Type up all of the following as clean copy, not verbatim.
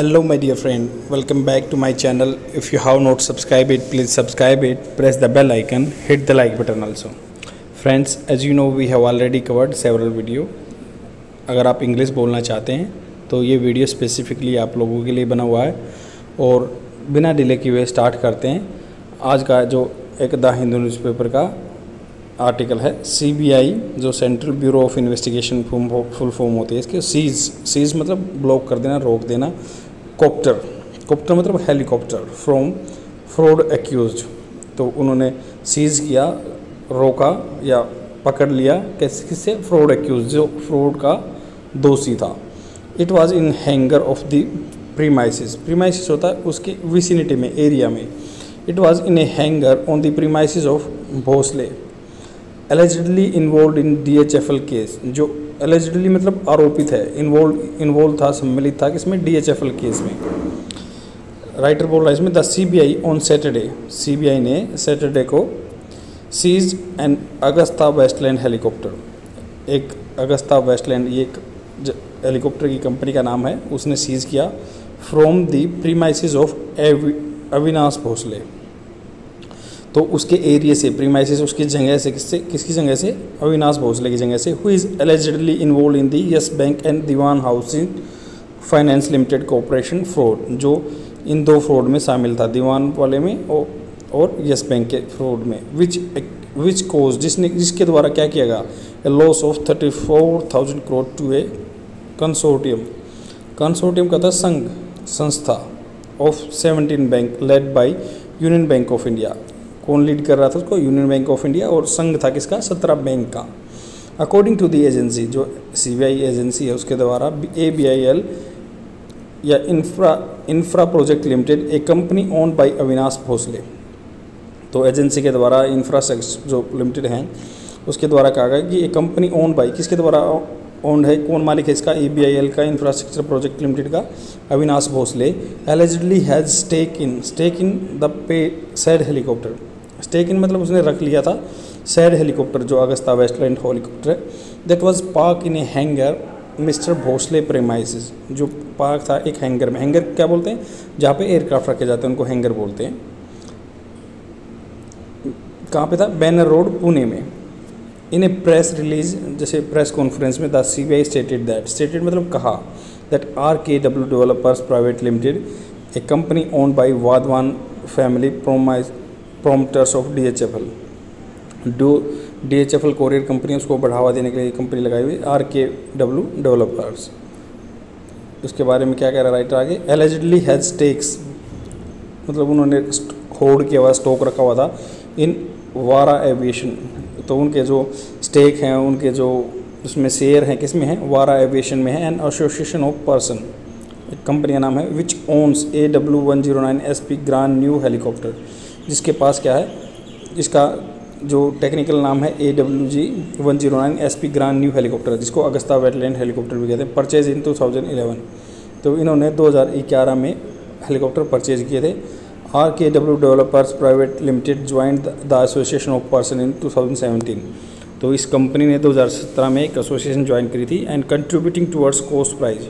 Hello my dear friend, welcome back to my channel. If you have not subscribed it, please subscribe it, press the bell icon, hit the like button also. Friends, as you know we have already covered several video. अगर आप English बोलना चाहते हैं तो ये video specifically आप लोगों के लिए बना हुआ है और बिना डिले किए हुए स्टार्ट करते हैं। आज का जो एक द हिंदू न्यूज़पेपर का आर्टिकल है, सीबीआई जो central bureau of investigation full form होती है इसके, सीज मतलब ब्लॉक कर देना, रोक देना, कॉप्टर मतलब हेलीकॉप्टर, फ्रॉम फ्रॉड एक्यूज्ड। तो उन्होंने सीज किया, रोका या पकड़ लिया किससे, फ्रॉड एक्यूज, जो फ्रॉड का दोषी था। It was in hangar of the premises होता है उसके विसिनिटी में, एरिया में। It was in a hangar on the premises of Bhosale allegedly involve in DHFL case. जो एलिजिडली मतलब आरोपित है, इन्वॉल्व था, सम्मिलित था किसमें, DHFL केस में। राइटर बोल रहा है इसमें, the CBI on Saturday, CBI ने सैटरडे को seize an Agusta Westland helicopter, एक अगस्ता वेस्टलैंड, ये एक हेलीकॉप्टर की कंपनी का नाम है, उसने सीज किया from the premises of Avinash Bhosale. तो उसके एरिया से, प्रीमाइसिस उसकी जगह से, किसकी जगह से, अविनाश भोसले की जगह से, who is allegedly involve in the Yes Bank and Dewan Housing Finance Limited Corporation fraud, जो इन दो फ्रॉड में शामिल था, दीवान वाले में और यस बैंक के फ्रॉड में। विच कोज, जिसके द्वारा क्या किया गया, a loss of 34,000 crore to a consortium का था संघ, संस्था of 17 bank led by Union Bank of India. कौन लीड कर रहा था उसको, यूनियन बैंक ऑफ इंडिया, और संघ था किसका, 17 बैंक का। अकॉर्डिंग टू द एजेंसी, जो CBI एजेंसी है उसके द्वारा ABIL या इंफ्रा प्रोजेक्ट लिमिटेड, एक company owned by Avinash Bhosale. तो एजेंसी के द्वारा इंफ्रास्ट्रक्चर जो लिमिटेड हैं उसके द्वारा कहा गया कि एक कंपनी ओन्ड बाय, किसके द्वारा ओन्ड है, कौन मालिक है इसका, ABIL का, इंफ्रास्ट्रक्चर प्रोजेक्ट लिमिटेड का, Avinash Bhosale, allegedly has stake in the said helicopter. Stake in मतलब उसने रख लिया था सैड हेलीकॉप्टर, जो अगस्ता वेस्टलैंड हेलीकॉप्टर है, that was park in a hangar mister Bhosale premises, जो पार्क था एक हैंगर में। हैंगर क्या बोलते हैं, जहाँ पे एयरक्राफ्ट रखे जाते हैं उनको हैंगर बोलते हैं। कहाँ पे था, बैनर रोड, पुणे में। इन ए प्रेस रिलीज, जैसे प्रेस कॉन्फ्रेंस में, द CBI स्टेटेड मतलब कहा, that RKW developers private limited, a company owned by Wadhawan family promoters of DHFL, DHFL courier company, उसको बढ़ावा देने के लिए कंपनी लगाई हुई RKW डेवलपर्स। उसके बारे में क्या कह रहा है राइटर आगे, एलिजिडली हैज स्टेक्स मतलब उन्होंने होल्ड किया हुआ, स्टॉक रखा हुआ था इन वारा एविएशन। तो उनके जो स्टेक हैं, उनके जो उसमें शेयर हैं, किस में है, वारा एविएशन में है। एंड एसोसिएशन ऑफ पर्सन, एक कंपनी का नाम है, which owns AW109 SP grand new helicopter, जिसके पास क्या है, इसका जो टेक्निकल नाम है AWG109 SP grand new helicopter, जिसको अगस्ता वेस्टलैंड हेलीकॉप्टर भी कहते हैं, परचेज इन 2011। तो इन्होंने 2011 में हेलीकॉप्टर परचेज किए थे। RKW developers private limited joint the association of person in 2017। तो इस कंपनी ने 2017 में एक एसोसिएशन ज्वाइन करी थी, and contributing towards cost price,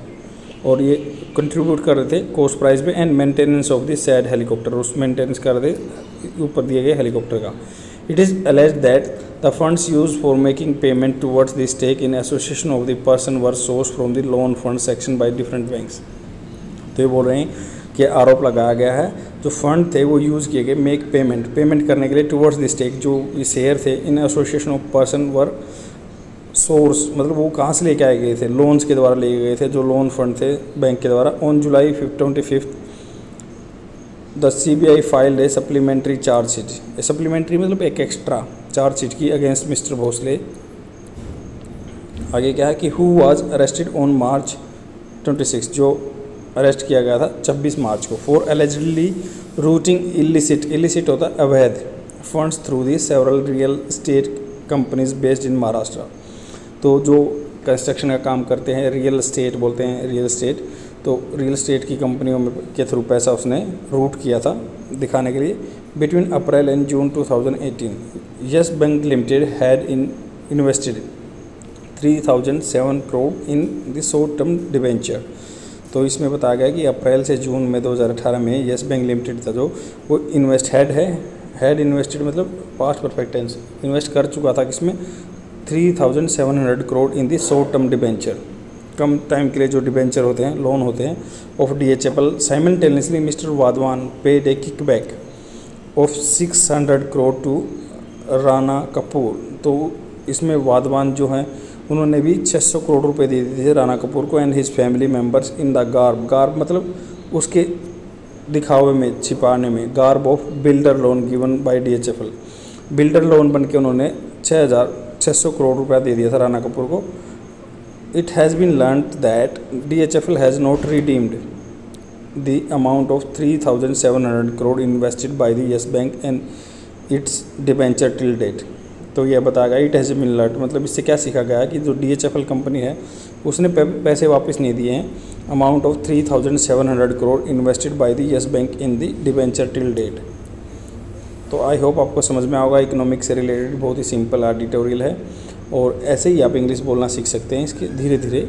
और ये कंट्रीब्यूट कर रहे थे कॉस्ट प्राइस पे, and maintenance of the said helicopter, उस मेंटेनेंस कर रहे थे ऊपर दिए गए हेलीकॉप्टर का। It is alleged that the funds use for making payment towards the stake in association of the person were source from the loan fund section by different banks. तो ये बोल रहे हैं कि आरोप लगाया गया है, जो फंड थे वो यूज़ किए गए मेक पेमेंट करने के लिए टुवर्ड्स द स्टेक, जो शेयर थे इन association of person were source मतलब वो कहाँ से लेके आए गए थे, लोन्स के द्वारा लिए गए थे, जो लोन फंड थे बैंक के द्वारा। On July 25 the CBI filed A supplementary chargesheet, supplementary मतलब एक एक्स्ट्रा चार्जशीट की अगेंस्ट मिस्टर भोसले। आगे क्या है कि who was arrested on March 26, जो अरेस्ट किया गया था 26 मार्च को, फॉर एलिजिडली रूटिंग इलिसिट होता है अवैध funds through the several real estate companies based in Maharashtra. तो जो कंस्ट्रक्शन का काम करते हैं, रियल एस्टेट बोलते हैं, रियल एस्टेट, तो रियल एस्टेट की कंपनियों में के थ्रू पैसा उसने रूट किया था दिखाने के लिए। Between April and June 2018 yes bank limited had invested 3,007 crore in the short term debenture. तो इसमें बताया गया कि अप्रैल से जून में 2018 में येस बैंक लिमिटेड था जो वो हैड इन्वेस्टेड मतलब पास्ट परफेक्ट टेंस इन्वेस्ट कर चुका था किसमें 3,700 crore in the short term debenture, कम टाइम के लिए जो डिबेंचर होते हैं, लोन होते हैं of DHFL। Simultaneously mister Wadhawan paid a kickback of 600 crore to Rana Kapoor. तो इसमें वाधवान जो हैं उन्होंने भी 600 करोड़ रुपए दे दिए थे राणा कपूर को and his family members in the garb मतलब उसके दिखावे में, छिपाने में, garb of builder loan given by DHFL। Builder loan बन के उन्होंने 600 करोड़ रुपया दे दिया था राणा कपूर को। It has been learn that DHFL has not redeemed the amount of 3,700 crore invested by the Yes Bank and its debenture till date. तो यह बताया गया इट हैज़ बीन लर्न मतलब इससे क्या सीखा गया कि जो DHFL कंपनी है उसने पैसे वापस नहीं दिए हैं, amount of 3,700 crore invested by the Yes Bank in the debenture till date. तो आई होप आपको समझ में आएगा। इकोनॉमिक्स से रिलेटेड बहुत ही सिंपल एडिटोरियल है और ऐसे ही आप इंग्लिश बोलना सीख सकते हैं इसके धीरे धीरे।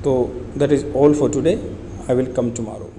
तो that is all for today, I will come tomorrow.